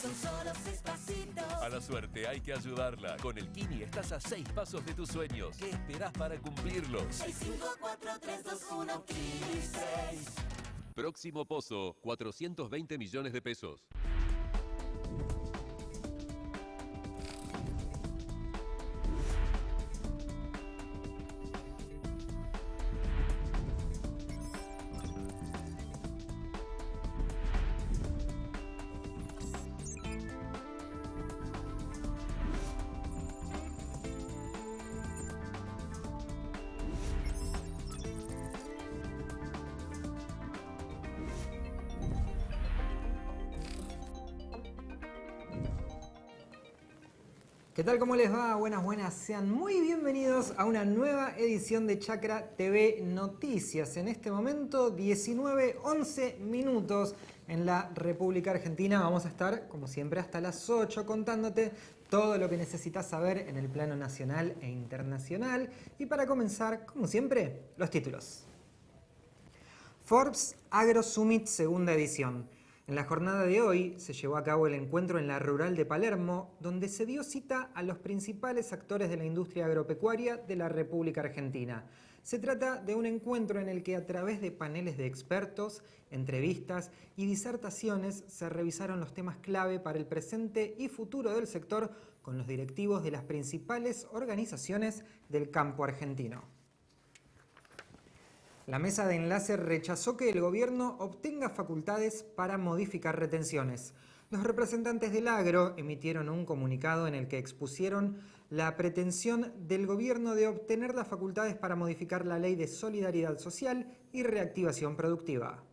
Son solo 6 pasitos. A la suerte hay que ayudarla. Con el Kini estás a 6 pasos de tus sueños. ¿Qué esperás para cumplirlos? 6, 5, 4, 3, 2, 1, Kini 6. Próximo pozo, 420 millones de pesos. ¿Qué tal? ¿Cómo les va? Buenas, buenas. Sean muy bienvenidos a una nueva edición de Chakra TV Noticias. En este momento, 19:11 minutos en la República Argentina. Vamos a estar, como siempre, hasta las 8 contándote todo lo que necesitas saber en el plano nacional e internacional. Y para comenzar, como siempre, los títulos. Forbes Agro Summit segunda edición. En la jornada de hoy se llevó a cabo el encuentro en la Rural de Palermo, donde se dio cita a los principales actores de la industria agropecuaria de la República Argentina. Se trata de un encuentro en el que a través de paneles de expertos, entrevistas y disertaciones se revisaron los temas clave para el presente y futuro del sector con los directivos de las principales organizaciones del campo argentino. La mesa de enlace rechazó que el gobierno obtenga facultades para modificar retenciones. Los representantes del agro emitieron un comunicado en el que expusieron la pretensión del gobierno de obtener las facultades para modificar la Ley de Solidaridad Social y Reactivación Productiva.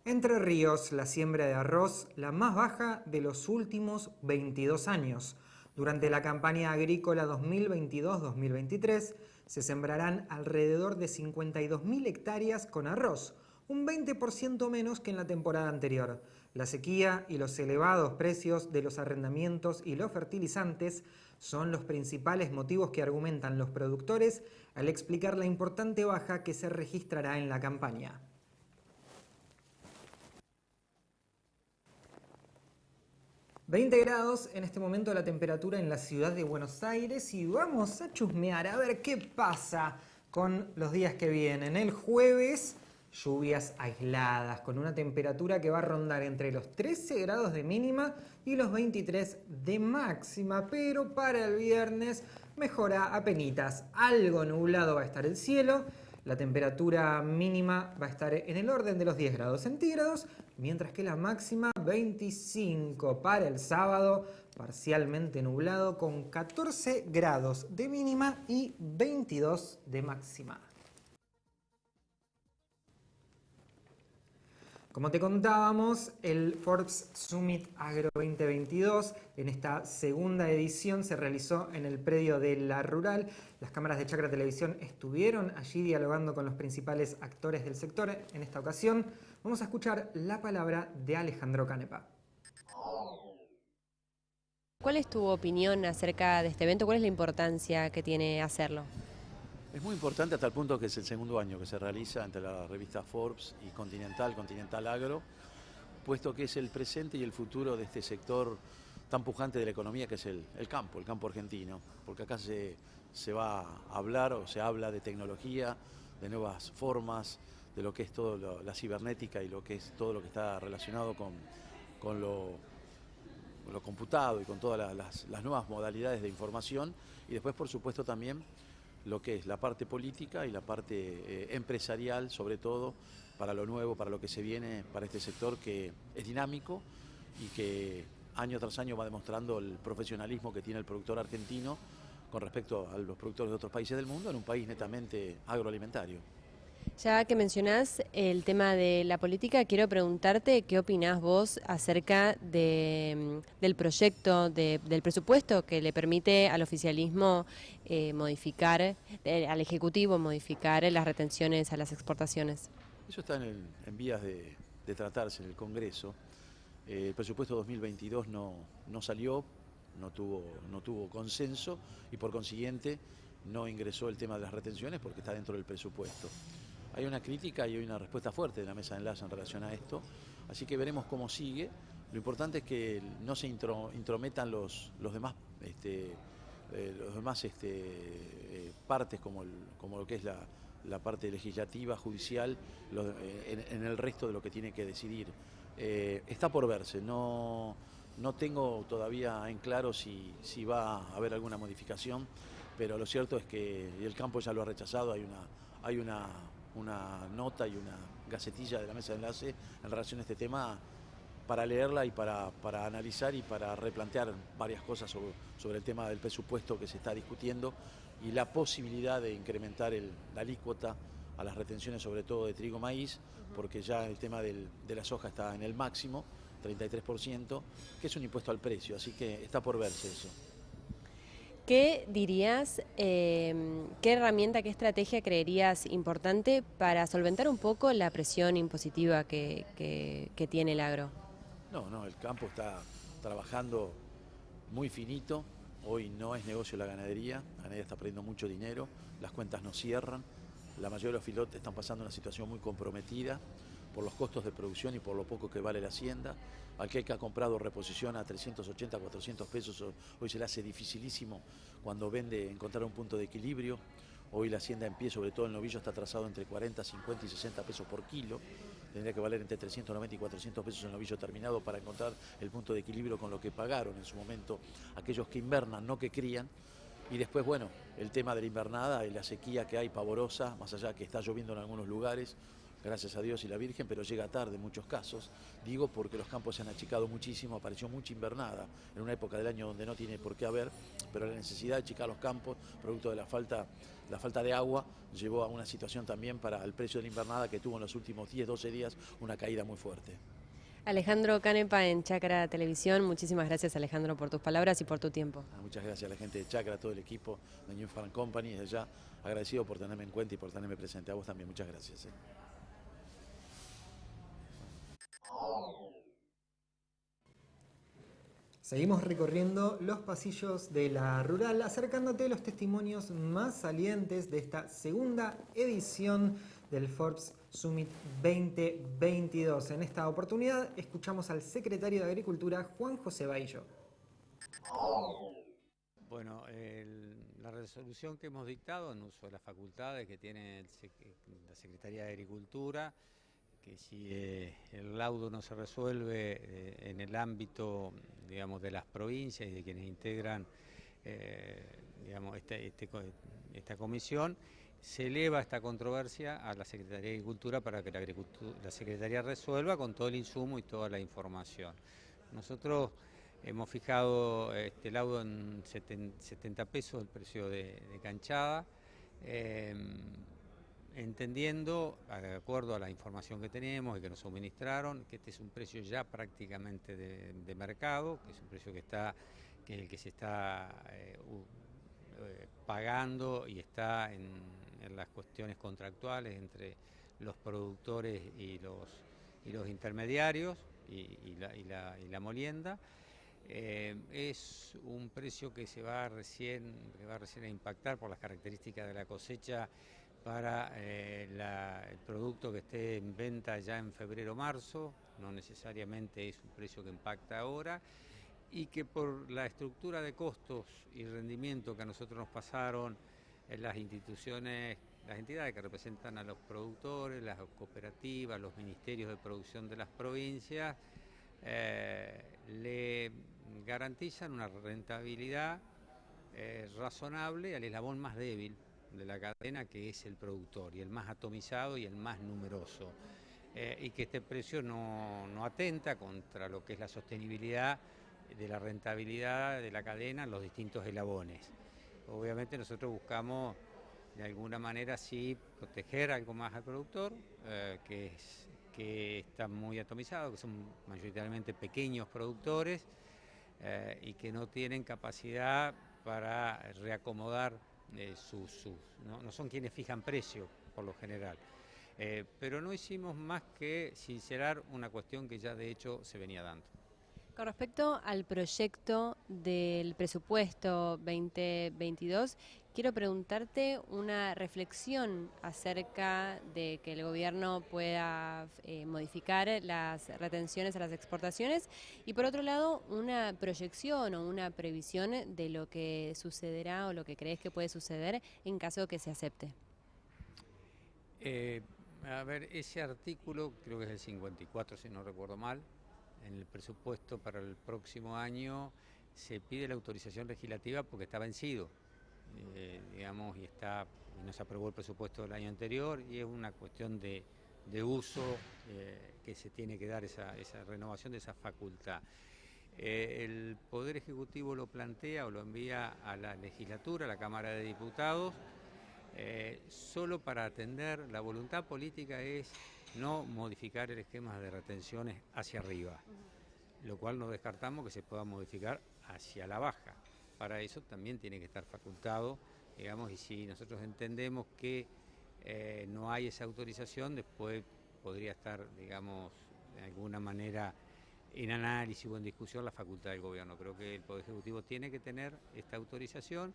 Entre Ríos, la siembra de arroz, la más baja de los últimos 22 años. Durante la campaña agrícola 2022-2023 se sembrarán alrededor de 52.000 hectáreas con arroz, un 20% menos que en la temporada anterior. La sequía y los elevados precios de los arrendamientos y los fertilizantes son los principales motivos que argumentan los productores al explicar la importante baja que se registrará en la campaña. ...20 grados en este momento la temperatura en la ciudad de Buenos Aires y vamos a chusmear a ver qué pasa con los días que vienen. El jueves, lluvias aisladas con una temperatura que va a rondar entre los 13 grados de mínima y los 23 de máxima, pero para el viernes mejora apenitas. Algo nublado va a estar el cielo. La temperatura mínima va a estar en el orden de los 10 grados centígrados, mientras que la máxima 25 para el sábado, parcialmente nublado con 14 grados de mínima y 22 de máxima. Como te contábamos, el Forbes Summit Agro 2022 en esta segunda edición se realizó en el predio de La Rural. Las cámaras de Chakra Televisión estuvieron allí dialogando con los principales actores del sector. En esta ocasión vamos a escuchar la palabra de Alejandro Canepa. ¿Cuál es tu opinión acerca de este evento? ¿Cuál es la importancia que tiene hacerlo? Es muy importante hasta el punto que es el segundo año que se realiza entre la revista Forbes y Continental Agro, puesto que es el presente y el futuro de este sector tan pujante de la economía que es el campo argentino, porque acá se va a hablar o se habla de tecnología, de nuevas formas, de lo que es todo la cibernética y lo que es todo lo que está relacionado con lo computado y con todas las nuevas modalidades de información, y después por supuesto también lo que es la parte política y la parte empresarial, sobre todo para lo nuevo, para lo que se viene, para este sector que es dinámico y que año tras año va demostrando el profesionalismo que tiene el productor argentino con respecto a los productores de otros países del mundo en un país netamente agroalimentario. Ya que mencionás el tema de la política, quiero preguntarte qué opinás vos acerca del proyecto, del presupuesto que le permite al oficialismo modificar, al Ejecutivo modificar las retenciones a las exportaciones. Eso está en vías de tratarse en el Congreso. El presupuesto 2022 no salió, no tuvo consenso y por consiguiente no ingresó el tema de las retenciones porque está dentro del presupuesto. hay una crítica y hay una respuesta fuerte de la mesa de enlace en relación a esto, así que veremos cómo sigue. Lo importante es que no se intrometan los demás partes como lo que es la parte legislativa, judicial, en el resto de lo que tiene que decidir. Está por verse, no tengo todavía en claro si va a haber alguna modificación, pero lo cierto es que el campo ya lo ha rechazado. Hay una nota y una gacetilla de la mesa de enlace en relación a este tema para leerla y para analizar y para replantear varias cosas sobre el tema del presupuesto que se está discutiendo y la posibilidad de incrementar la alícuota a las retenciones, sobre todo de trigo maíz, porque ya el tema de la soja está en el máximo, 33%, que es un impuesto al precio, así que está por verse eso. ¿Qué dirías, qué herramienta, qué estrategia creerías importante para solventar un poco la presión impositiva que tiene el agro? No, el campo está trabajando muy finito. Hoy no es negocio la ganadería está perdiendo mucho dinero, las cuentas no cierran, la mayoría de los filotes están pasando una situación muy comprometida por los costos de producción y por lo poco que vale la hacienda. Aquel que ha comprado reposición a 380, 400 pesos, hoy se le hace dificilísimo cuando vende encontrar un punto de equilibrio. Hoy la hacienda en pie, sobre todo el novillo, está trazado entre 40, 50 y 60 pesos por kilo. Tendría que valer entre 390 y 400 pesos el novillo terminado para encontrar el punto de equilibrio con lo que pagaron en su momento aquellos que invernan, no que crían. Y después, bueno, el tema de la invernada y la sequía que hay pavorosa, más allá que está lloviendo en algunos lugares, gracias a Dios y la Virgen, pero llega tarde en muchos casos. Digo porque los campos se han achicado muchísimo, apareció mucha invernada en una época del año donde no tiene por qué haber, pero la necesidad de achicar los campos, producto de la falta de agua, llevó a una situación también para el precio de la invernada que tuvo en los últimos 10, 12 días una caída muy fuerte. Alejandro Canepa en Chacra Televisión, muchísimas gracias Alejandro por tus palabras y por tu tiempo. Muchas gracias a la gente de Chacra, a todo el equipo de New Farm Company, desde ya agradecido por tenerme en cuenta y por tenerme presente. A vos también, muchas gracias. Seguimos recorriendo los pasillos de la rural, acercándote los testimonios más salientes de esta segunda edición del Forbes Summit 2022. En esta oportunidad escuchamos al secretario de Agricultura, Juan José Baillo. Bueno, la resolución que hemos dictado en uso de las facultades que tiene la Secretaría de Agricultura, que si el laudo no se resuelve en el ámbito, digamos, de las provincias y de quienes integran, digamos, esta comisión, se eleva esta controversia a la Secretaría de Agricultura para que la Secretaría resuelva con todo el insumo y toda la información. Nosotros hemos fijado este laudo en 70 pesos el precio de canchada, entendiendo, de acuerdo a la información que tenemos y que nos suministraron, que este es un precio ya prácticamente de mercado, que es un precio que se está pagando y está en las cuestiones contractuales entre los productores y los intermediarios y la molienda. Es un precio que va recién a impactar por las características de la cosecha para el producto que esté en venta ya en febrero o marzo, no necesariamente es un precio que impacta ahora, y que por la estructura de costos y rendimiento que a nosotros nos pasaron en las instituciones, las entidades que representan a los productores, las cooperativas, los ministerios de producción de las provincias, le garantizan una rentabilidad razonable al eslabón más débil de la cadena, que es el productor, y el más atomizado y el más numeroso, y que este precio no atenta contra lo que es la sostenibilidad de la rentabilidad de la cadena en los distintos eslabones. Obviamente nosotros buscamos de alguna manera sí proteger algo más al productor, que está muy atomizado, que son mayoritariamente pequeños productores y que no tienen capacidad para reacomodar no son quienes fijan precio por lo general. Pero no hicimos más que sincerar una cuestión que ya de hecho se venía dando. Con respecto al proyecto del presupuesto 2022, quiero preguntarte una reflexión acerca de que el gobierno pueda modificar las retenciones a las exportaciones y por otro lado una proyección o una previsión de lo que sucederá o lo que crees que puede suceder en caso de que se acepte. A ver, ese artículo creo que es el 54, si no recuerdo mal. En el presupuesto para el próximo año se pide la autorización legislativa porque está vencido, digamos, y no se aprobó el presupuesto del año anterior y es una cuestión de uso que se tiene que dar esa renovación de esa facultad. El Poder Ejecutivo lo plantea o lo envía a la legislatura, a la Cámara de Diputados, solo para atender. La voluntad política es no modificar el esquema de retenciones hacia arriba, lo cual no descartamos que se pueda modificar hacia la baja. Para eso también tiene que estar facultado, digamos, y si nosotros entendemos que no hay esa autorización, después podría estar, digamos, de alguna manera en análisis o en discusión la facultad del gobierno. Creo que el Poder Ejecutivo tiene que tener esta autorización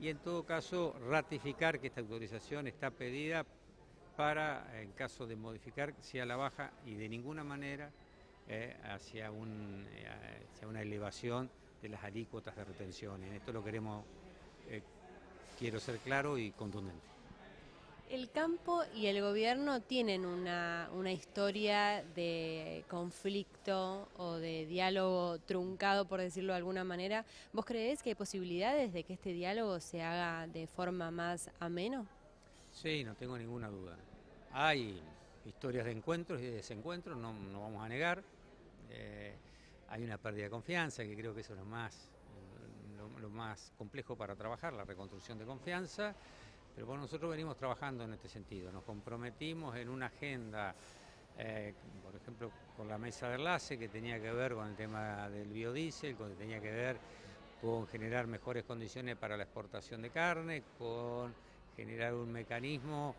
y en todo caso ratificar que esta autorización está pedida para, en caso de modificar, sea la baja y de ninguna manera hacia una elevación de las alícuotas de retención. En esto lo quiero ser claro y contundente. El campo y el gobierno tienen una historia de conflicto o de diálogo truncado, por decirlo de alguna manera. ¿Vos creés que hay posibilidades de que este diálogo se haga de forma más ameno? Sí, no tengo ninguna duda. Hay historias de encuentros y de desencuentros, no vamos a negar. Hay una pérdida de confianza, que creo que eso es lo más complejo para trabajar, la reconstrucción de confianza. Pero bueno, nosotros venimos trabajando en este sentido. Nos comprometimos en una agenda, por ejemplo, con la mesa de enlace, que tenía que ver con el tema del biodiesel, que tenía que ver con generar mejores condiciones para la exportación de carne, con generar un mecanismo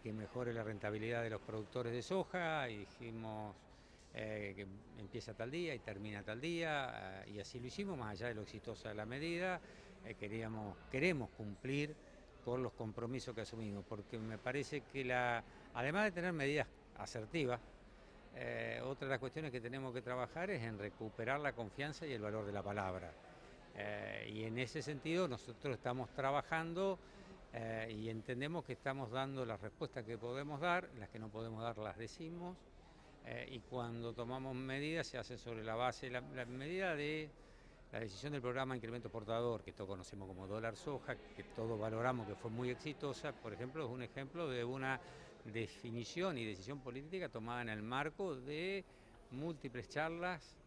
que mejore la rentabilidad de los productores de soja, y dijimos que empieza tal día y termina tal día, y así lo hicimos, más allá de lo exitosa de la medida. Queremos cumplir con los compromisos que asumimos, porque me parece que además de tener medidas asertivas, otra de las cuestiones que tenemos que trabajar es en recuperar la confianza y el valor de la palabra. Y en ese sentido nosotros estamos trabajando y entendemos que estamos dando las respuestas que podemos dar, las que no podemos dar las decimos, y cuando tomamos medidas se hace sobre la base, la medida de la decisión del programa de incremento exportador, que todos conocemos como dólar soja, que todos valoramos que fue muy exitosa, por ejemplo, es un ejemplo de una definición y decisión política tomada en el marco de múltiples charlas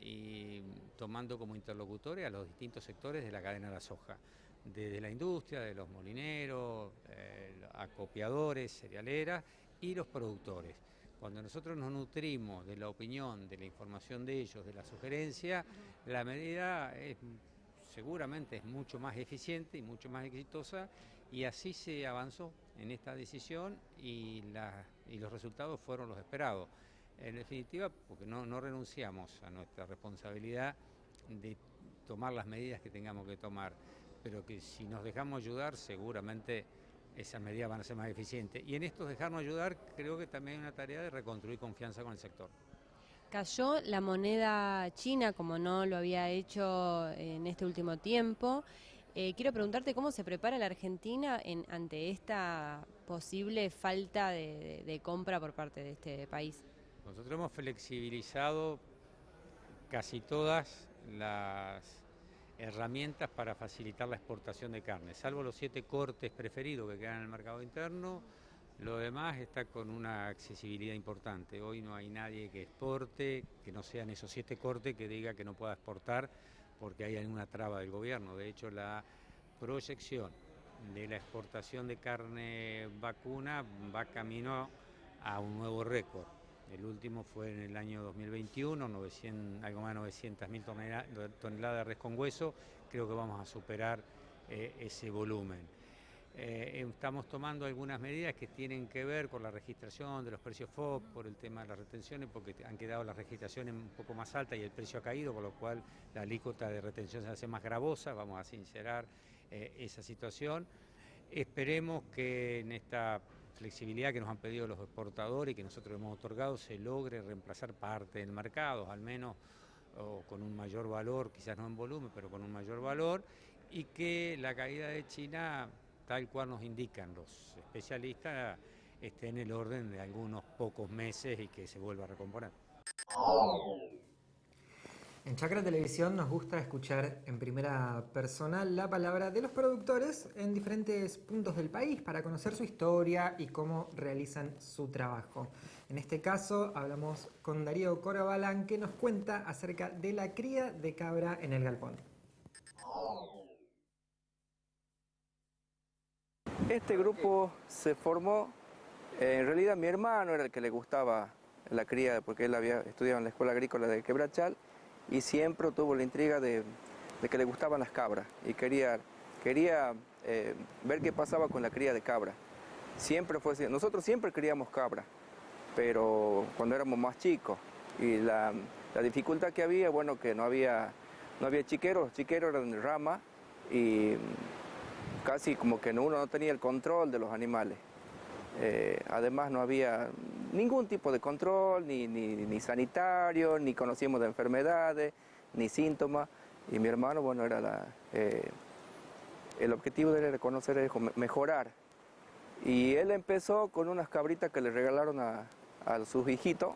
y tomando como interlocutores a los distintos sectores de la cadena de la soja, desde la industria, de los molineros, acopiadores, cerealeras y los productores. Cuando nosotros nos nutrimos de la opinión, de la información de ellos, de la sugerencia, la medida seguramente es mucho más eficiente y mucho más exitosa, y así se avanzó en esta decisión y los resultados fueron los esperados. En definitiva, porque no renunciamos a nuestra responsabilidad de tomar las medidas que tengamos que tomar, pero que si nos dejamos ayudar seguramente esas medidas van a ser más eficientes. Y en estos dejarnos ayudar creo que también hay una tarea de reconstruir confianza con el sector. Cayó la moneda china como no lo había hecho en este último tiempo. Quiero preguntarte cómo se prepara la Argentina ante esta posible falta de compra por parte de este país. Nosotros hemos flexibilizado casi todas las herramientas para facilitar la exportación de carne, salvo los 7 cortes preferidos que quedan en el mercado interno. Lo demás está con una accesibilidad importante. Hoy no hay nadie que exporte, que no sean esos 7 cortes, que diga que no pueda exportar porque hay alguna traba del gobierno. De hecho, la proyección de la exportación de carne vacuna va camino a un nuevo récord. El último fue en el año 2021, algo más de 900.000 toneladas de res con hueso. Creo que vamos a superar ese volumen. Estamos tomando algunas medidas que tienen que ver con la registración de los precios FOB, por el tema de las retenciones, porque han quedado las registraciones un poco más altas y el precio ha caído, con lo cual la alícuota de retención se hace más gravosa. Vamos a sincerar esa situación. Esperemos que en esta flexibilidad que nos han pedido los exportadores y que nosotros hemos otorgado se logre reemplazar parte del mercado, al menos con un mayor valor, quizás no en volumen, pero con un mayor valor, y que la caída de China, tal cual nos indican los especialistas, esté en el orden de algunos pocos meses y que se vuelva a recomponer. En Chacra Televisión nos gusta escuchar en primera persona la palabra de los productores en diferentes puntos del país para conocer su historia y cómo realizan su trabajo. En este caso hablamos con Darío Corbalán, que nos cuenta acerca de la cría de cabra en el galpón. Este grupo se formó, en realidad mi hermano era el que le gustaba la cría, porque él había estudiado en la escuela agrícola de Quebrachal y siempre tuvo la intriga de que le gustaban las cabras y quería ver qué pasaba con la cría de cabra. Siempre fue así. Nosotros siempre criamos cabra, pero cuando éramos más chicos, y la dificultad que había, bueno, que no había chiqueros, los chiqueros eran de rama y casi como que uno no tenía el control de los animales. Además no había ningún tipo de control, ni sanitario, ni conocíamos de enfermedades, ni síntomas. Y mi hermano, bueno, era el objetivo de él era conocer, mejorar. Y él empezó con unas cabritas que le regalaron a sus hijitos.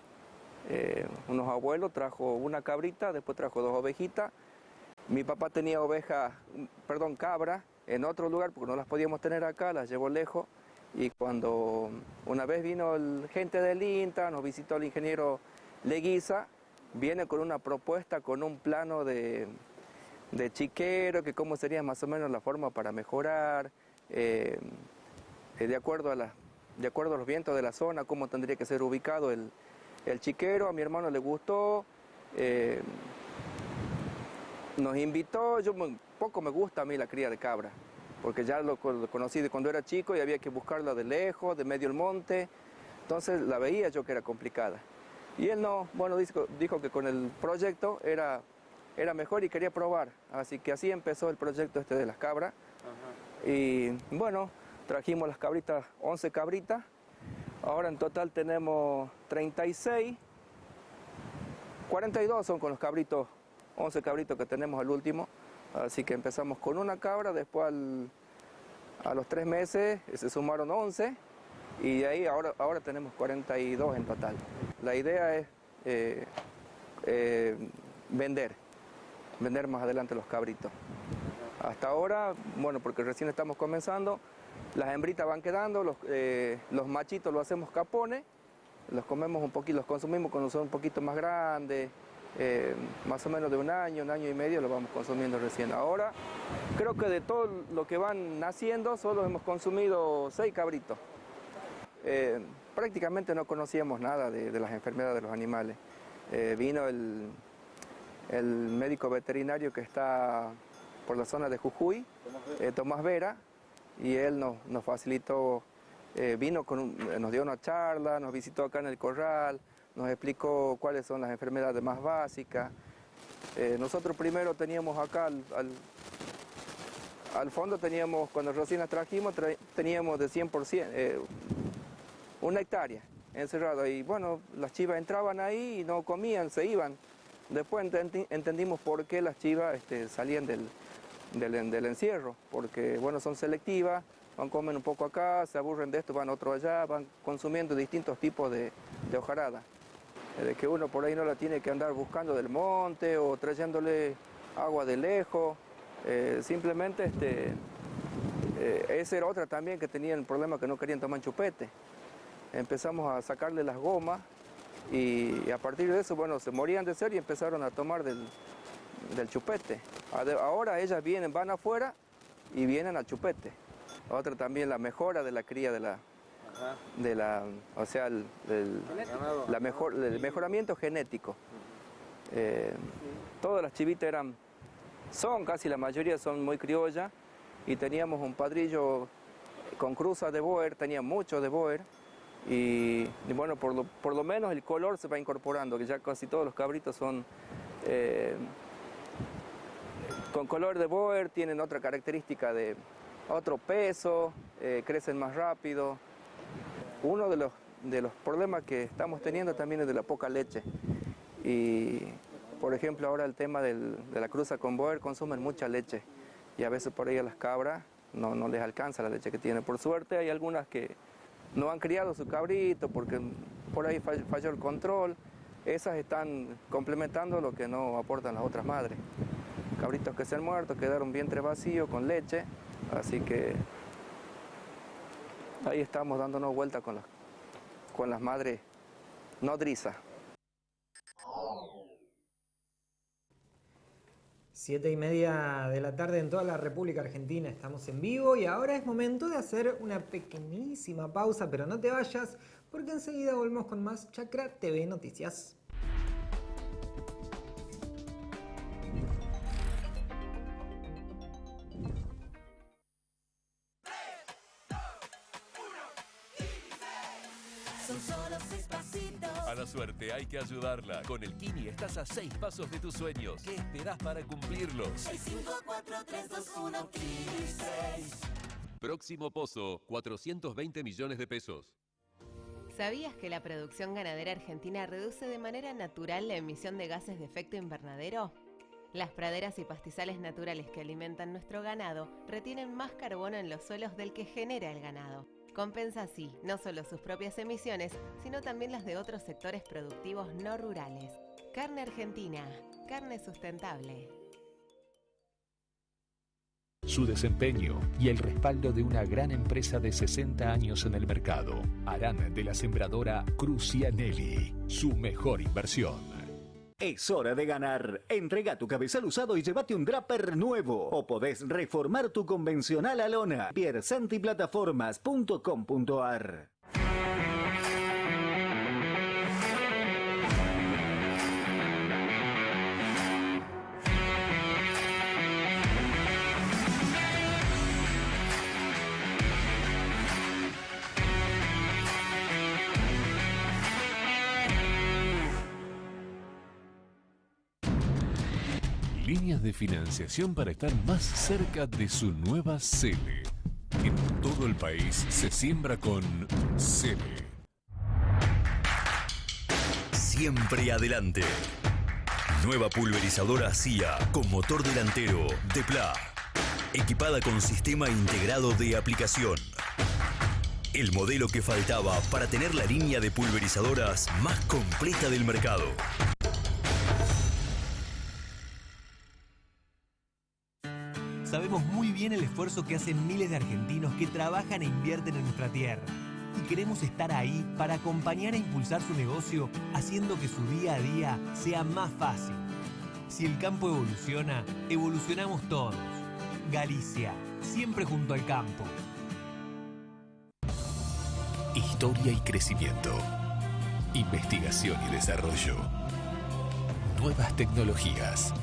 Unos abuelos, trajo una cabrita, después trajo 2 ovejitas. Mi papá tenía cabra en otro lugar porque no las podíamos tener acá, las llevó lejos. Y cuando una vez vino gente del INTA, nos visitó el ingeniero Leguiza, viene con una propuesta, con un plano de chiquero, que cómo sería más o menos la forma para mejorar, de acuerdo a los vientos de la zona, cómo tendría que ser ubicado el chiquero. A mi hermano le gustó, nos invitó. Poco me gusta a mí la cría de cabra, porque ya lo conocí de cuando era chico y había que buscarla de lejos, de medio del monte, entonces la veía yo que era complicada. Y él no, bueno, dijo que con el proyecto era mejor y quería probar, así que así empezó el proyecto este de las cabras. Ajá. Y bueno, trajimos las cabritas, 11 cabritas, ahora en total tenemos 36, 42 son con los cabritos, 11 cabritos que tenemos al último. Así que empezamos con una cabra, después a los 3 meses se sumaron 11 y de ahí ahora tenemos 42 en total. La idea es vender más adelante los cabritos. Hasta ahora, bueno, porque recién estamos comenzando, las hembritas van quedando, los machitos los hacemos capones, los comemos un poquito, los consumimos cuando son un poquito más grandes. Más o menos de un año y medio lo vamos consumiendo recién. Ahora creo que de todo lo que van naciendo solo hemos consumido 6 cabritos. Prácticamente no conocíamos nada de las enfermedades de los animales. Vino el médico veterinario que está por la zona de Jujuy, Tomás Vera, y él nos facilitó, nos dio una charla, nos visitó acá en el corral, nos explicó cuáles son las enfermedades más básicas. Nosotros primero teníamos acá, al fondo teníamos, cuando recién las trajimos, teníamos de 100%, 1 hectárea encerrado. Y bueno, las chivas entraban ahí y no comían, se iban. Después entendimos por qué las chivas salían del encierro, porque bueno, son selectivas, comen un poco acá, se aburren de esto, van otro allá, van consumiendo distintos tipos de hojarada. De que uno por ahí no la tiene que andar buscando del monte o trayéndole agua de lejos. Simplemente esa era otra también que tenían el problema, que no querían tomar chupete. Empezamos a sacarle las gomas y a partir de eso, bueno, se morían de sed y empezaron a tomar del chupete. Ahora ellas van afuera y vienen al chupete. Otra también, la mejora de la cría o sea, el mejoramiento genético. Todas las chivitas casi la mayoría son muy criollas, y teníamos un padrillo con cruzas de Boer, tenía mucho de Boer. Y bueno, por lo menos el color se va incorporando, que ya casi todos los cabritos son con color de Boer, tienen otra característica de otro peso, crecen más rápido. Uno de los problemas que estamos teniendo también es de la poca leche. Y por ejemplo ahora el tema de la cruza con Boer, consumen mucha leche y a veces por ahí a las cabras no les alcanza la leche que tienen. Por suerte hay algunas que no han criado su cabrito porque por ahí falló el control. Esas están complementando lo que no aportan las otras madres. Cabritos que se han muerto, quedaron vientre vacío con leche, así que ahí estamos dándonos vuelta con las madres nodrizas. 7:30 de la tarde en toda la República Argentina, estamos en vivo y ahora es momento de hacer una pequeñísima pausa, pero no te vayas porque enseguida volvemos con más Chakra TV Noticias. Son solo 6 pasitos. A la suerte hay que ayudarla. Con el Kini estás a 6 pasos de tus sueños. ¿Qué esperás para cumplirlos? 6, 5, 4, 3, 2, 1, Kini 6. Próximo pozo, 420 millones de pesos. ¿Sabías que la producción ganadera argentina reduce de manera natural la emisión de gases de efecto invernadero? Las praderas y pastizales naturales que alimentan nuestro ganado retienen más carbono en los suelos del que genera el ganado. Compensa así no solo sus propias emisiones, sino también las de otros sectores productivos no rurales. Carne argentina, carne sustentable. Su desempeño y el respaldo de una gran empresa de 60 años en el mercado harán de la sembradora Crucianelli su mejor inversión. Es hora de ganar. Entrega tu cabezal usado y llévate un Draper nuevo. O podés reformar tu convencional a lona. piersantiplataformas.com.ar. Líneas de financiación para estar más cerca de su nueva sede. En todo el país se siembra con sede. Siempre adelante. Nueva pulverizadora CIA con motor delantero Depla. Equipada con sistema integrado de aplicación. El modelo que faltaba para tener la línea de pulverizadoras más completa del mercado. Sabemos muy bien el esfuerzo que hacen miles de argentinos que trabajan e invierten en nuestra tierra. Y queremos estar ahí para acompañar e impulsar su negocio, haciendo que su día a día sea más fácil. Si el campo evoluciona, evolucionamos todos. Galicia, siempre junto al campo. Historia y crecimiento. Investigación y desarrollo. Nuevas tecnologías.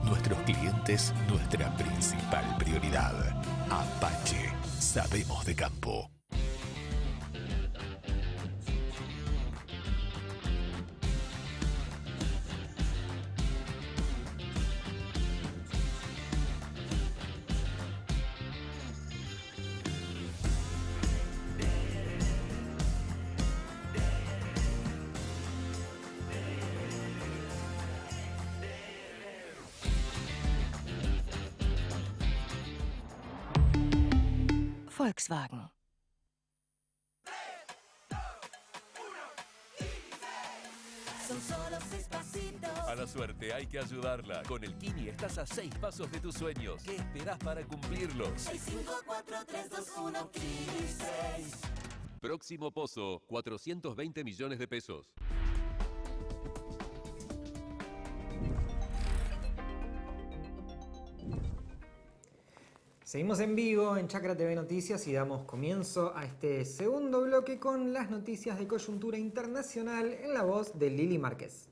Nuestros clientes, nuestra principal prioridad. Apache, sabemos de campo. Volkswagen. Son solo 6 pasitos. A la suerte hay que ayudarla. Con el Kini estás a 6 pasos de tus sueños. ¿Qué esperás para cumplirlos? 6, 5, 4, 3, 2, 1, Kini 6. Próximo pozo, 420 millones de pesos. Seguimos en vivo en Chakra TV Noticias y damos comienzo a este segundo bloque con las noticias de coyuntura internacional en la voz de Lili Márquez.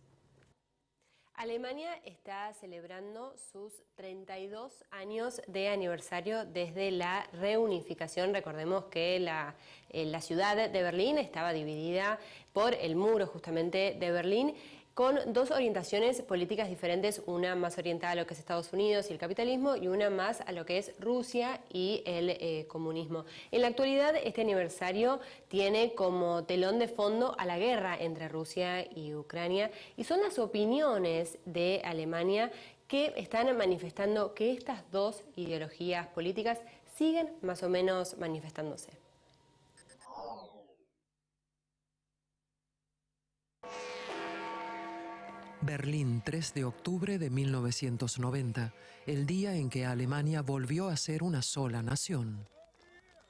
Alemania está celebrando sus 32 años de aniversario desde la reunificación. Recordemos que la ciudad de Berlín estaba dividida por el muro justamente de Berlín, con dos orientaciones políticas diferentes, una más orientada a lo que es Estados Unidos y el capitalismo y una más a lo que es Rusia y el comunismo. En la actualidad, este aniversario tiene como telón de fondo a la guerra entre Rusia y Ucrania, y son las opiniones de Alemania que están manifestando que estas dos ideologías políticas siguen más o menos manifestándose. Berlín, 3 de octubre de 1990, el día en que Alemania volvió a ser una sola nación.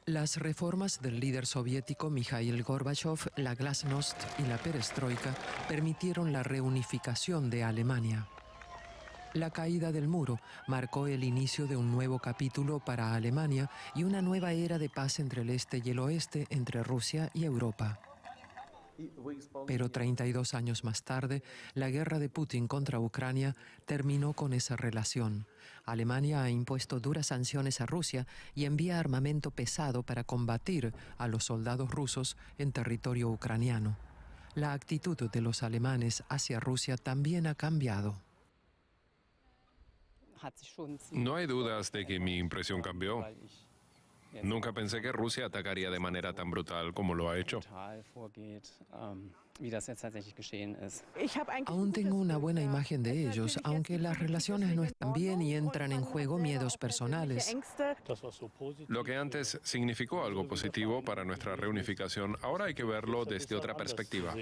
Las reformas del líder soviético Mikhail Gorbachev, la Glasnost y la Perestroika permitieron la reunificación de Alemania. La caída del muro marcó el inicio de un nuevo capítulo para Alemania y una nueva era de paz entre el este y el oeste, entre Rusia y Europa. Pero 32 años más tarde, la guerra de Putin contra Ucrania terminó con esa relación. Alemania ha impuesto duras sanciones a Rusia y envía armamento pesado para combatir a los soldados rusos en territorio ucraniano. La actitud de los alemanes hacia Rusia también ha cambiado. No hay dudas de que mi impresión cambió. Nunca pensé que Rusia atacaría de manera tan brutal como lo ha hecho. Aún tengo una buena imagen de ellos, aunque las relaciones no están bien y entran en juego miedos personales. Lo que antes significó algo positivo para nuestra reunificación, ahora hay que verlo desde otra perspectiva.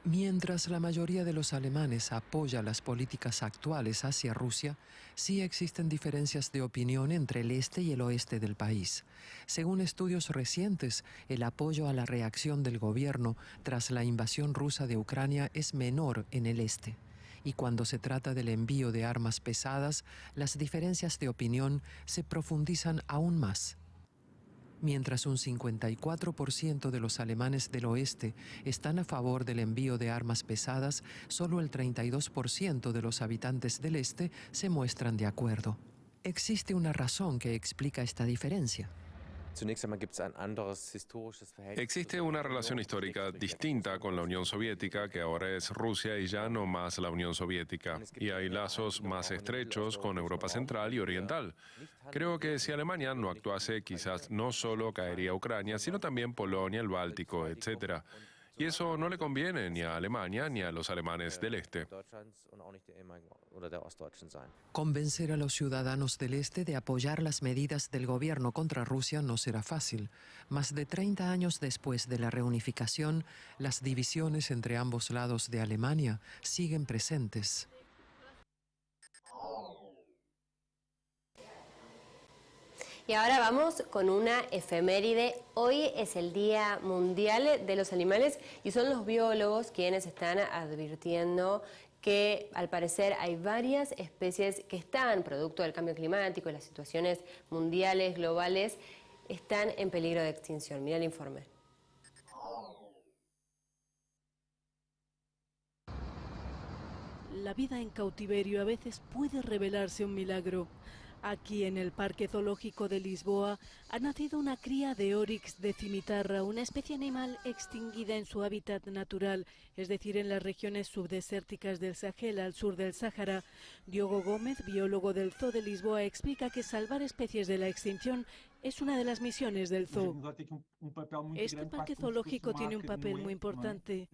Mientras la mayoría de los alemanes apoya las políticas actuales hacia Rusia, sí existen diferencias de opinión entre el este y el oeste del país. Según estudios recientes, el apoyo a la reacción del gobierno tras la invasión rusa de Ucrania es menor en el este. Y cuando se trata del envío de armas pesadas, las diferencias de opinión se profundizan aún más. Mientras un 54% de los alemanes del oeste están a favor del envío de armas pesadas, solo el 32% de los habitantes del este se muestran de acuerdo. Existe una razón que explica esta diferencia. Existe una relación histórica distinta con la Unión Soviética, que ahora es Rusia y ya no más la Unión Soviética, y hay lazos más estrechos con Europa Central y Oriental. Creo que si Alemania no actuase, quizás no solo caería Ucrania, sino también Polonia, el Báltico, etc. Y eso no le conviene ni a Alemania ni a los alemanes del este. Convencer a los ciudadanos del este de apoyar las medidas del gobierno contra Rusia no será fácil. Más de 30 años después de la reunificación, las divisiones entre ambos lados de Alemania siguen presentes. Y ahora vamos con una efeméride. Hoy es el Día Mundial de los Animales y son los biólogos quienes están advirtiendo que al parecer hay varias especies que están, producto del cambio climático y las situaciones mundiales, globales, están en peligro de extinción. Mira el informe. La vida en cautiverio a veces puede revelarse un milagro. Aquí en el Parque Zoológico de Lisboa ha nacido una cría de Oryx de cimitarra, una especie animal extinguida en su hábitat natural, es decir, en las regiones subdesérticas del Sahel al sur del Sáhara. Diogo Gómez, biólogo del Zoo de Lisboa, explica que salvar especies de la extinción es una de las misiones del zoo. Este parque zoológico tiene un papel muy importante,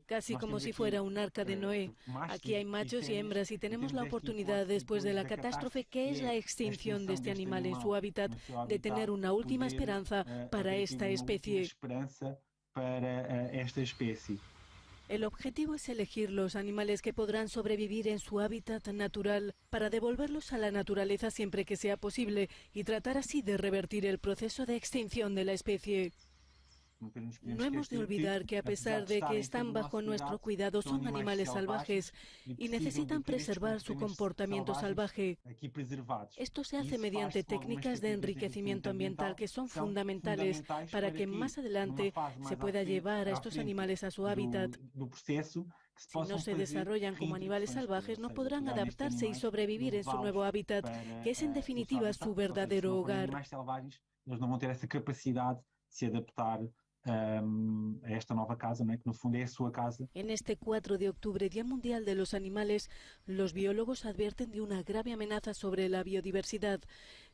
casi como si fuera un arca de Noé. Aquí hay machos y hembras y tenemos la oportunidad, después de la catástrofe que es la extinción de este animal en su hábitat, de tener una última esperanza para esta especie. El objetivo es elegir los animales que podrán sobrevivir en su hábitat natural para devolverlos a la naturaleza siempre que sea posible y tratar así de revertir el proceso de extinción de la especie. No hemos de olvidar que a pesar de que están bajo nuestro cuidado, son animales salvajes y necesitan preservar su comportamiento salvaje. Esto se hace mediante técnicas de enriquecimiento ambiental que son fundamentales para que más adelante se pueda llevar a estos animales a su hábitat. Si no se desarrollan como animales salvajes, no podrán adaptarse y sobrevivir en su nuevo hábitat, que es en definitiva su verdadero hogar. Eles não vão ter essa capacidade de se adaptar a esta nova casa, que no fundo é a sua casa. En este 4 de octubre, Día Mundial de los Animales, los biólogos advierten de una grave amenaza sobre la biodiversidad.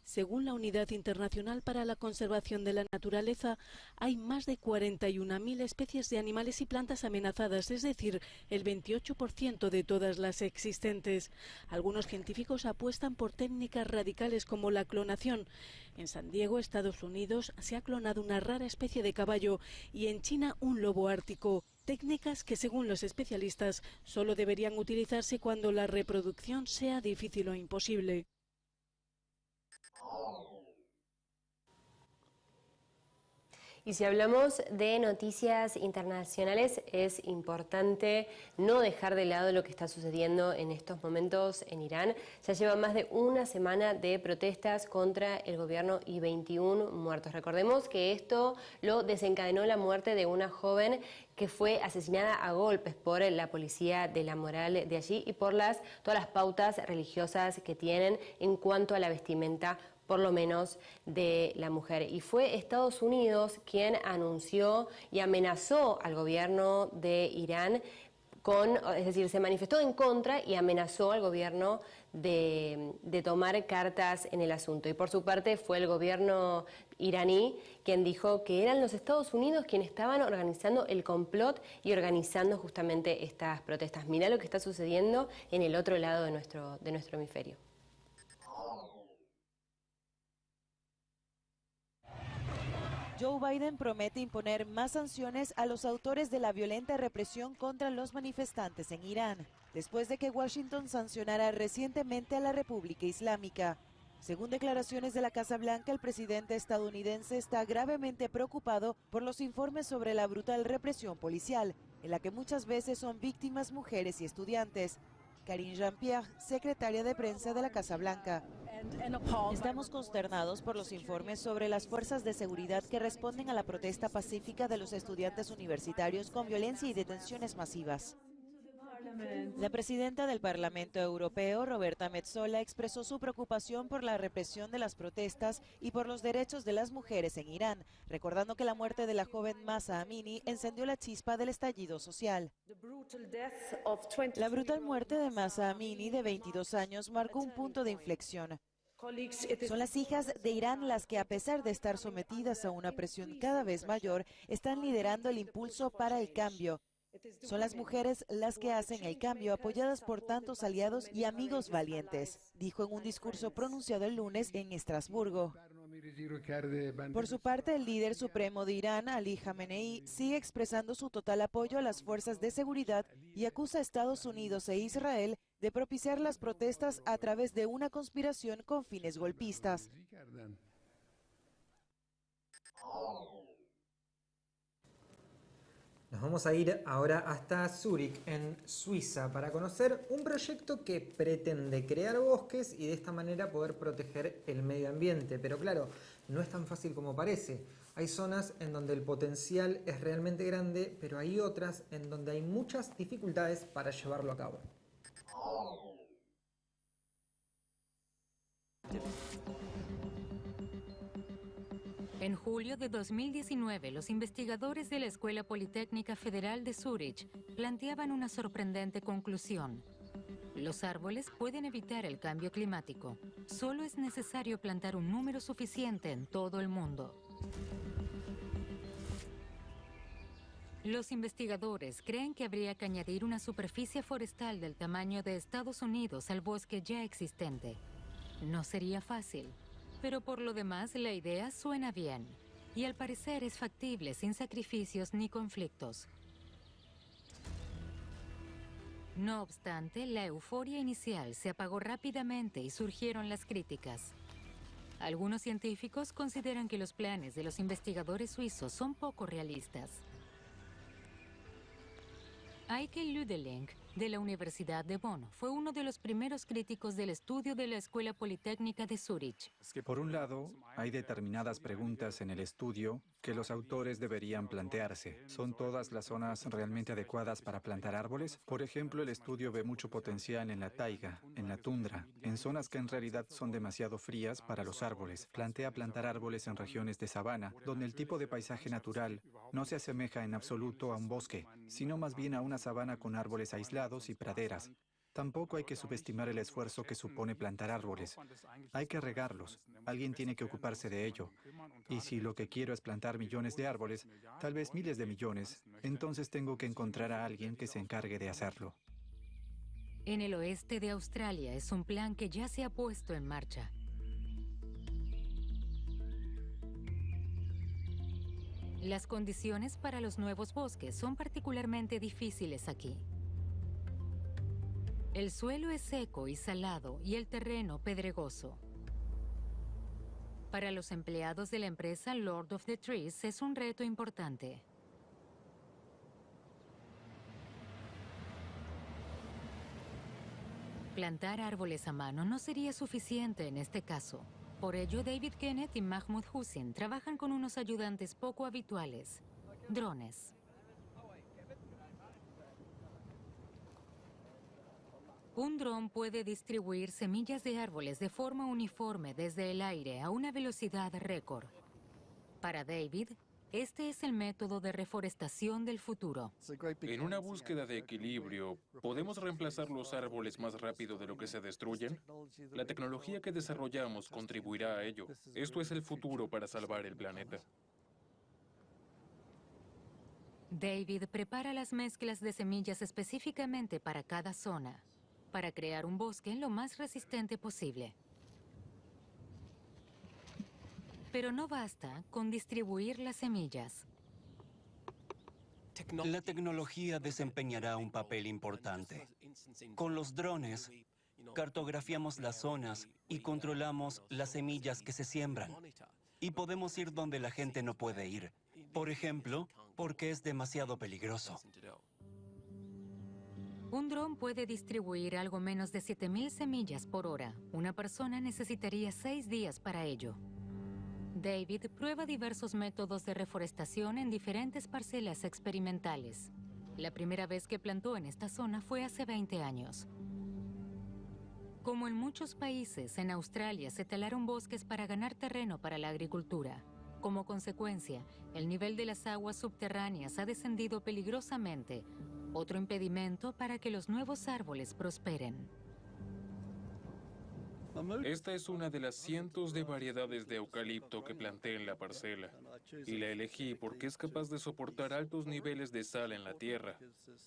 Según la Unidad Internacional para la Conservación de la Naturaleza, hay más de 41.000 especies de animales y plantas amenazadas, es decir, el 28% de todas las existentes. Algunos científicos apuestan por técnicas radicales como la clonación. En San Diego, Estados Unidos, se ha clonado una rara especie de caballo y en China un lobo ártico. Técnicas que, según los especialistas, solo deberían utilizarse cuando la reproducción sea difícil o imposible. Y si hablamos de noticias internacionales, es importante no dejar de lado lo que está sucediendo en estos momentos en Irán. Ya lleva más de una semana de protestas contra el gobierno y 21 muertos. Recordemos que esto lo desencadenó la muerte de una joven que fue asesinada a golpes por la policía de la moral de allí y por todas las pautas religiosas que tienen en cuanto a la vestimenta, por lo menos de la mujer. Y fue Estados Unidos quien anunció y amenazó al gobierno de Irán es decir, se manifestó en contra y amenazó al gobierno de tomar cartas en el asunto. Y por su parte fue el gobierno iraní quien dijo que eran los Estados Unidos quienes estaban organizando el complot y organizando justamente estas protestas. Mirá lo que está sucediendo en el otro lado de nuestro hemisferio. Joe Biden promete imponer más sanciones a los autores de la violenta represión contra los manifestantes en Irán, después de que Washington sancionara recientemente a la República Islámica. Según declaraciones de la Casa Blanca, el presidente estadounidense está gravemente preocupado por los informes sobre la brutal represión policial, en la que muchas veces son víctimas mujeres y estudiantes. Karine Jean-Pierre, secretaria de prensa de la Casa Blanca. Estamos consternados por los informes sobre las fuerzas de seguridad que responden a la protesta pacífica de los estudiantes universitarios con violencia y detenciones masivas. La presidenta del Parlamento Europeo, Roberta Metsola, expresó su preocupación por la represión de las protestas y por los derechos de las mujeres en Irán, recordando que la muerte de la joven Mahsa Amini encendió la chispa del estallido social. La brutal muerte de Mahsa Amini, de 22 años, marcó un punto de inflexión. Son las hijas de Irán las que, a pesar de estar sometidas a una presión cada vez mayor, están liderando el impulso para el cambio. Son las mujeres las que hacen el cambio, apoyadas por tantos aliados y amigos valientes, dijo en un discurso pronunciado el lunes en Estrasburgo. Por su parte, el líder supremo de Irán, Ali Khamenei, sigue expresando su total apoyo a las fuerzas de seguridad y acusa a Estados Unidos e Israel de propiciar las protestas a través de una conspiración con fines golpistas. Nos vamos a ir ahora hasta Zúrich, en Suiza, para conocer un proyecto que pretende crear bosques y de esta manera poder proteger el medio ambiente. Pero claro, no es tan fácil como parece. Hay zonas en donde el potencial es realmente grande, pero hay otras en donde hay muchas dificultades para llevarlo a cabo. En julio de 2019, los investigadores de la Escuela Politécnica Federal de Zúrich planteaban una sorprendente conclusión. Los árboles pueden evitar el cambio climático. Solo es necesario plantar un número suficiente en todo el mundo. Los investigadores creen que habría que añadir una superficie forestal del tamaño de Estados Unidos al bosque ya existente. No sería fácil. Pero por lo demás, la idea suena bien. Y al parecer es factible sin sacrificios ni conflictos. No obstante, la euforia inicial se apagó rápidamente y surgieron las críticas. Algunos científicos consideran que los planes de los investigadores suizos son poco realistas. Eike Ludeling, de la Universidad de Bonn, fue uno de los primeros críticos del estudio de la Escuela Politécnica de Zúrich. Por un lado, hay determinadas preguntas en el estudio que los autores deberían plantearse. ¿Son todas las zonas realmente adecuadas para plantar árboles? Por ejemplo, el estudio ve mucho potencial en la taiga, en la tundra, en zonas que en realidad son demasiado frías para los árboles. Plantea plantar árboles en regiones de sabana, donde el tipo de paisaje natural no se asemeja en absoluto a un bosque, sino más bien a una sabana con árboles aislados y praderas. Tampoco hay que subestimar el esfuerzo que supone plantar árboles. Hay que regarlos. Alguien tiene que ocuparse de ello. Y si lo que quiero es plantar millones de árboles, tal vez miles de millones, entonces tengo que encontrar a alguien que se encargue de hacerlo. En el oeste de Australia es un plan que ya se ha puesto en marcha. Las condiciones para los nuevos bosques son particularmente difíciles aquí. El suelo es seco y salado y el terreno pedregoso. Para los empleados de la empresa Lord of the Trees es un reto importante. Plantar árboles a mano no sería suficiente en este caso. Por ello, David Kenneth y Mahmoud Hussein trabajan con unos ayudantes poco habituales: drones. Un dron puede distribuir semillas de árboles de forma uniforme desde el aire a una velocidad récord. Para David, este es el método de reforestación del futuro. En una búsqueda de equilibrio, ¿podemos reemplazar los árboles más rápido de lo que se destruyen? La tecnología que desarrollamos contribuirá a ello. Esto es el futuro para salvar el planeta. David prepara las mezclas de semillas específicamente para cada zona, para crear un bosque lo más resistente posible. Pero no basta con distribuir las semillas. La tecnología desempeñará un papel importante. Con los drones, cartografiamos las zonas y controlamos las semillas que se siembran. Y podemos ir donde la gente no puede ir. Por ejemplo, porque es demasiado peligroso. Un dron puede distribuir algo menos de 7.000 semillas por hora. Una persona necesitaría 6 días para ello. David prueba diversos métodos de reforestación en diferentes parcelas experimentales. La primera vez que plantó en esta zona fue hace 20 años. Como en muchos países, en Australia se talaron bosques para ganar terreno para la agricultura. Como consecuencia, el nivel de las aguas subterráneas ha descendido peligrosamente, otro impedimento para que los nuevos árboles prosperen. Esta es una de las cientos de variedades de eucalipto que planté en la parcela. Y la elegí porque es capaz de soportar altos niveles de sal en la tierra.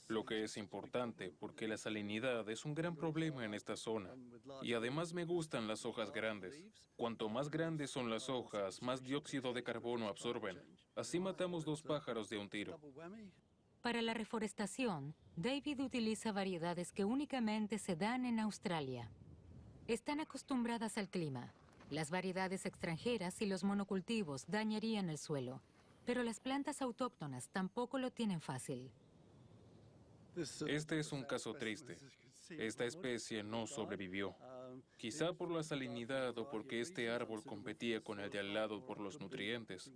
Lo que es importante porque la salinidad es un gran problema en esta zona. Y además me gustan las hojas grandes. Cuanto más grandes son las hojas, más dióxido de carbono absorben. Así matamos 2 pájaros de un tiro. Para la reforestación, David utiliza variedades que únicamente se dan en Australia. Están acostumbradas al clima. Las variedades extranjeras y los monocultivos dañarían el suelo, pero las plantas autóctonas tampoco lo tienen fácil. Este es un caso triste. Esta especie no sobrevivió. Quizá por la salinidad o porque este árbol competía con el de al lado por los nutrientes.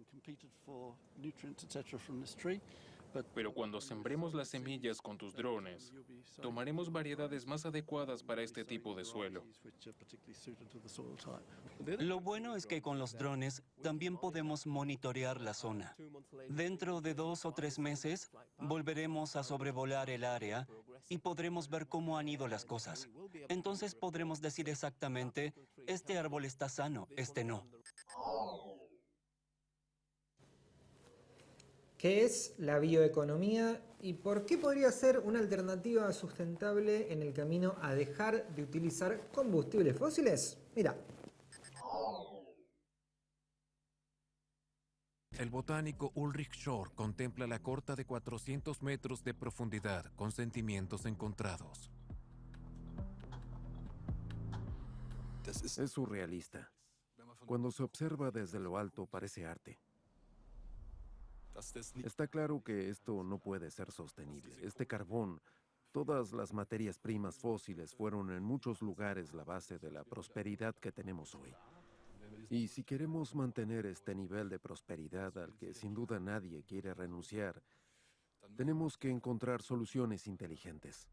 Pero cuando sembremos las semillas con tus drones, tomaremos variedades más adecuadas para este tipo de suelo. Lo bueno es que con los drones también podemos monitorear la zona. Dentro de 2 o 3 meses, volveremos a sobrevolar el área y podremos ver cómo han ido las cosas. Entonces podremos decir exactamente, este árbol está sano, este no. ¿Qué es la bioeconomía y por qué podría ser una alternativa sustentable en el camino a dejar de utilizar combustibles fósiles? Mira. El botánico Ulrich Schor contempla la corta de 400 metros de profundidad con sentimientos encontrados. Es surrealista. Cuando se observa desde lo alto parece arte. Está claro que esto no puede ser sostenible. Este carbón, todas las materias primas fósiles fueron en muchos lugares la base de la prosperidad que tenemos hoy. Y si queremos mantener este nivel de prosperidad al que sin duda nadie quiere renunciar, tenemos que encontrar soluciones inteligentes.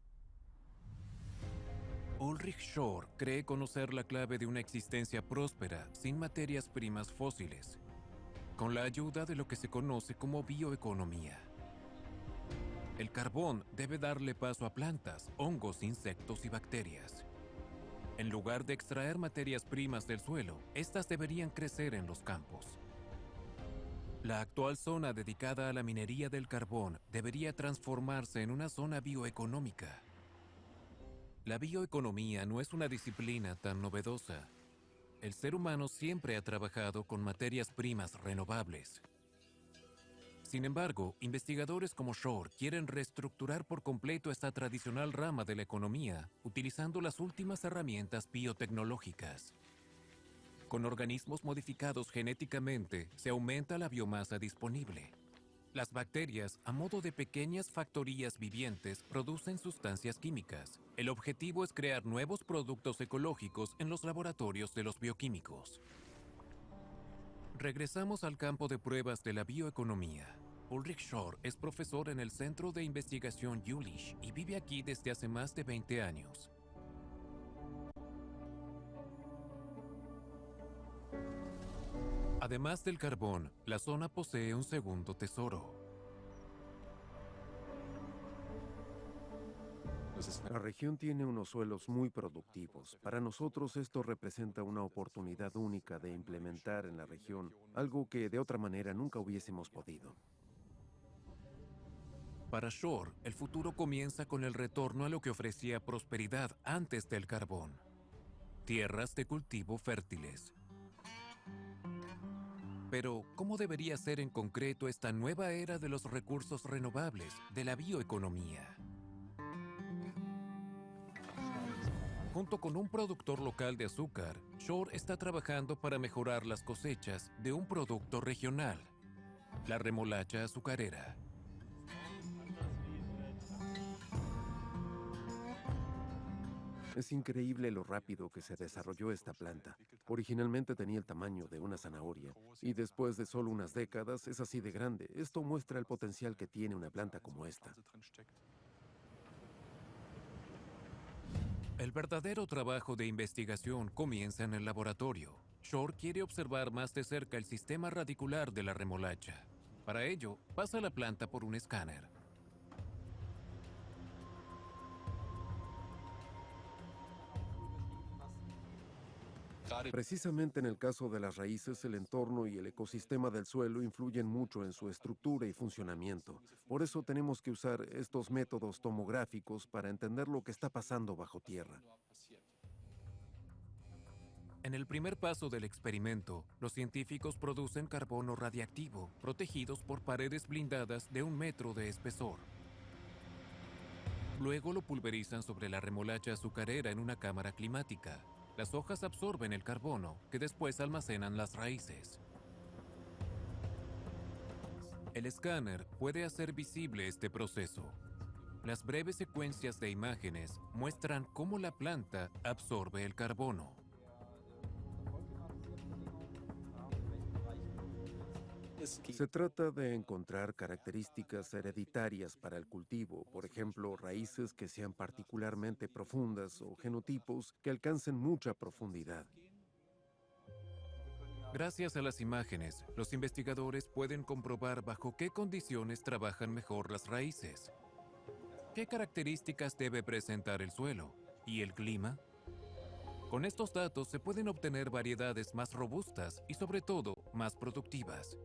Ulrich Schor cree conocer la clave de una existencia próspera sin materias primas fósiles, con la ayuda de lo que se conoce como bioeconomía. El carbón debe darle paso a plantas, hongos, insectos y bacterias. En lugar de extraer materias primas del suelo, estas deberían crecer en los campos. La actual zona dedicada a la minería del carbón debería transformarse en una zona bioeconómica. La bioeconomía no es una disciplina tan novedosa. El ser humano siempre ha trabajado con materias primas renovables. Sin embargo, investigadores como Schor quieren reestructurar por completo esta tradicional rama de la economía utilizando las últimas herramientas biotecnológicas. Con organismos modificados genéticamente, se aumenta la biomasa disponible. Las bacterias, a modo de pequeñas factorías vivientes, producen sustancias químicas. El objetivo es crear nuevos productos ecológicos en los laboratorios de los bioquímicos. Regresamos al campo de pruebas de la bioeconomía. Ulrich Schor es profesor en el Centro de Investigación Jülich y vive aquí desde hace más de 20 años. Además del carbón, la zona posee un segundo tesoro. La región tiene unos suelos muy productivos. Para nosotros esto representa una oportunidad única de implementar en la región algo que de otra manera nunca hubiésemos podido. Para Schor, el futuro comienza con el retorno a lo que ofrecía prosperidad antes del carbón. Tierras de cultivo fértiles. Pero, ¿cómo debería ser en concreto esta nueva era de los recursos renovables, de la bioeconomía? Junto con un productor local de azúcar, Schor está trabajando para mejorar las cosechas de un producto regional, la remolacha azucarera. Es increíble lo rápido que se desarrolló esta planta. Originalmente tenía el tamaño de una zanahoria y después de solo unas décadas es así de grande. Esto muestra el potencial que tiene una planta como esta. El verdadero trabajo de investigación comienza en el laboratorio. Schor quiere observar más de cerca el sistema radicular de la remolacha. Para ello, pasa la planta por un escáner. Precisamente en el caso de las raíces, el entorno y el ecosistema del suelo influyen mucho en su estructura y funcionamiento. Por eso tenemos que usar estos métodos tomográficos para entender lo que está pasando bajo tierra. En el primer paso del experimento, los científicos producen carbono radiactivo, protegidos por paredes blindadas de 1 metro de espesor. Luego lo pulverizan sobre la remolacha azucarera en una cámara climática. Las hojas absorben el carbono, que después almacenan las raíces. El escáner puede hacer visible este proceso. Las breves secuencias de imágenes muestran cómo la planta absorbe el carbono. Se trata de encontrar características hereditarias para el cultivo, por ejemplo, raíces que sean particularmente profundas o genotipos que alcancen mucha profundidad. Gracias a las imágenes, los investigadores pueden comprobar bajo qué condiciones trabajan mejor las raíces, qué características debe presentar el suelo y el clima. Con estos datos se pueden obtener variedades más robustas y, sobre todo, más productivas.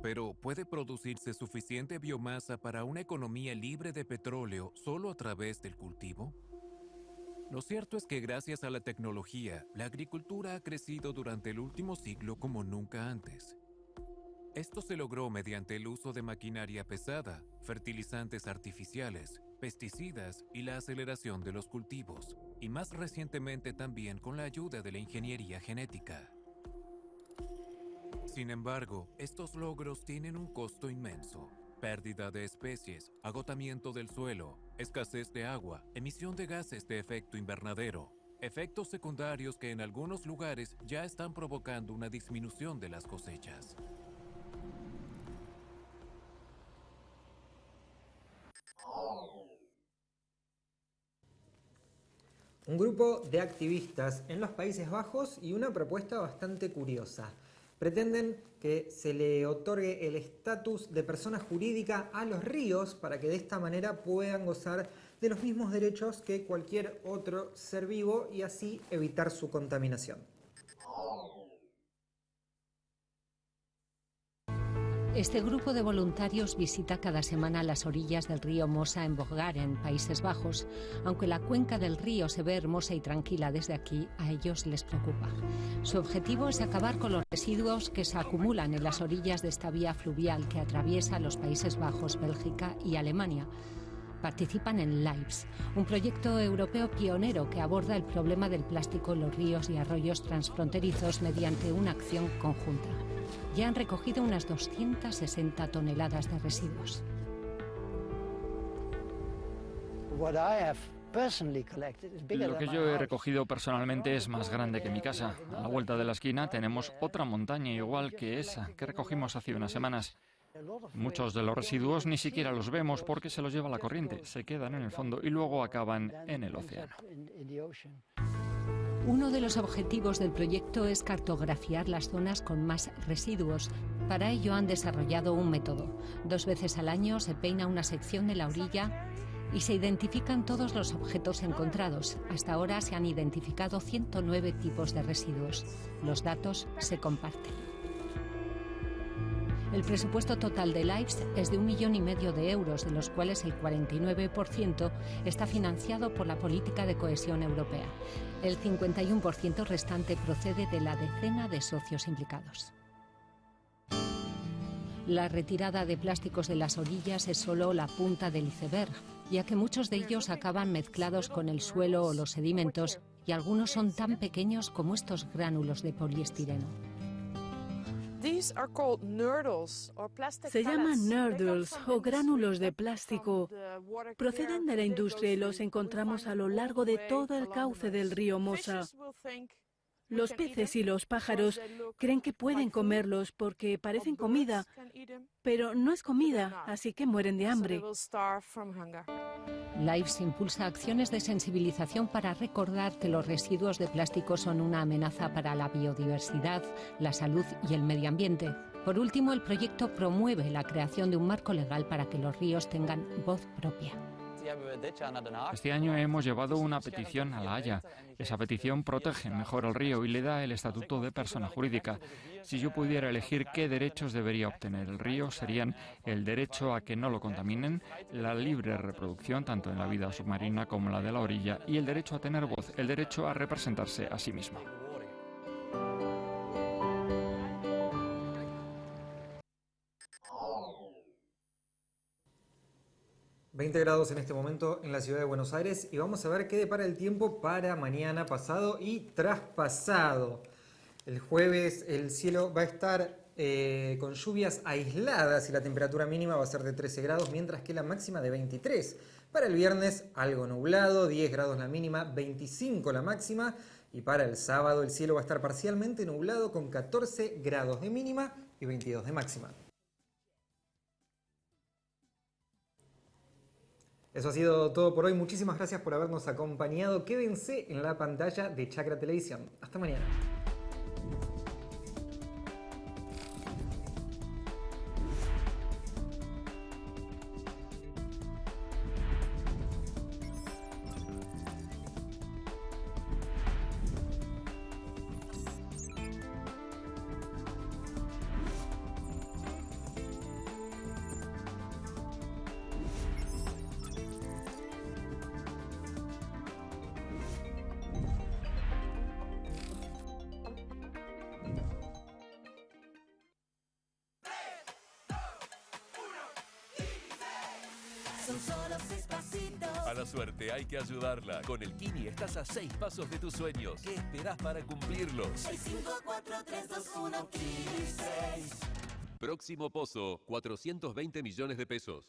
Pero, ¿puede producirse suficiente biomasa para una economía libre de petróleo solo a través del cultivo? Lo cierto es que gracias a la tecnología, la agricultura ha crecido durante el último siglo como nunca antes. Esto se logró mediante el uso de maquinaria pesada, fertilizantes artificiales pesticidas y la aceleración de los cultivos, y más recientemente también con la ayuda de la ingeniería genética. Sin embargo, estos logros tienen un costo inmenso: pérdida de especies, agotamiento del suelo, escasez de agua, emisión de gases de efecto invernadero, efectos secundarios que en algunos lugares ya están provocando una disminución de las cosechas. Un grupo de activistas en los Países Bajos y una propuesta bastante curiosa. Pretenden que se le otorgue el estatus de persona jurídica a los ríos para que de esta manera puedan gozar de los mismos derechos que cualquier otro ser vivo y así evitar su contaminación. Este grupo de voluntarios visita cada semana las orillas del río Mosa en Bogar, en Países Bajos. Aunque la cuenca del río se ve hermosa y tranquila desde aquí, a ellos les preocupa. Su objetivo es acabar con los residuos que se acumulan en las orillas de esta vía fluvial que atraviesa los Países Bajos, Bélgica y Alemania. Participan en LIVES, un proyecto europeo pionero que aborda el problema del plástico en los ríos y arroyos transfronterizos mediante una acción conjunta. Ya han recogido unas 260 toneladas de residuos. Lo que yo he recogido personalmente es más grande que mi casa. A la vuelta de la esquina tenemos otra montaña igual que esa que recogimos hace unas semanas. Muchos de los residuos ni siquiera los vemos porque se los lleva la corriente, se quedan en el fondo y luego acaban en el océano. Uno de los objetivos del proyecto es cartografiar las zonas con más residuos. Para ello han desarrollado un método. 2 veces al año se peina una sección de la orilla y se identifican todos los objetos encontrados. Hasta ahora se han identificado 109 tipos de residuos. Los datos se comparten. El presupuesto total de LIVES es de 1,5 millones de euros, de los cuales el 49% está financiado por la política de cohesión europea. El 51% restante procede de la decena de socios implicados. La retirada de plásticos de las orillas es solo la punta del iceberg, ya que muchos de ellos acaban mezclados con el suelo o los sedimentos y algunos son tan pequeños como estos gránulos de poliestireno. Se llaman nurdles o gránulos de plástico. Proceden de la industria y los encontramos a lo largo de todo el cauce del río Mosa. Los peces y los pájaros creen que pueden comerlos porque parecen comida, pero no es comida, así que mueren de hambre. LIVES impulsa acciones de sensibilización para recordar que los residuos de plástico son una amenaza para la biodiversidad, la salud y el medio ambiente. Por último, el proyecto promueve la creación de un marco legal para que los ríos tengan voz propia. Este año hemos llevado una petición a La Haya. Esa petición protege mejor al río y le da el estatuto de persona jurídica. Si yo pudiera elegir qué derechos debería obtener el río, serían el derecho a que no lo contaminen, la libre reproducción, tanto en la vida submarina como en la de la orilla, y el derecho a tener voz, el derecho a representarse a sí mismo. ...20 grados en este momento en la ciudad de Buenos Aires y vamos a ver qué depara el tiempo para mañana, pasado y traspasado. El jueves el cielo va a estar con lluvias aisladas y la temperatura mínima va a ser de 13 grados, mientras que la máxima de 23. Para el viernes algo nublado, 10 grados la mínima, 25 la máxima. Y para el sábado el cielo va a estar parcialmente nublado con 14 grados de mínima y 22 de máxima. Eso ha sido todo por hoy. Muchísimas gracias por habernos acompañado. Quédense en la pantalla de Chakra Televisión. Hasta mañana. son solo 6 pasitos. A la suerte hay que ayudarla. Con el Kini estás a 6 pasos de tus sueños. ¿Qué esperás para cumplirlos? 6, 5, 4, 3, 2, 1, Kini 6. Próximo pozo, 420 millones de pesos.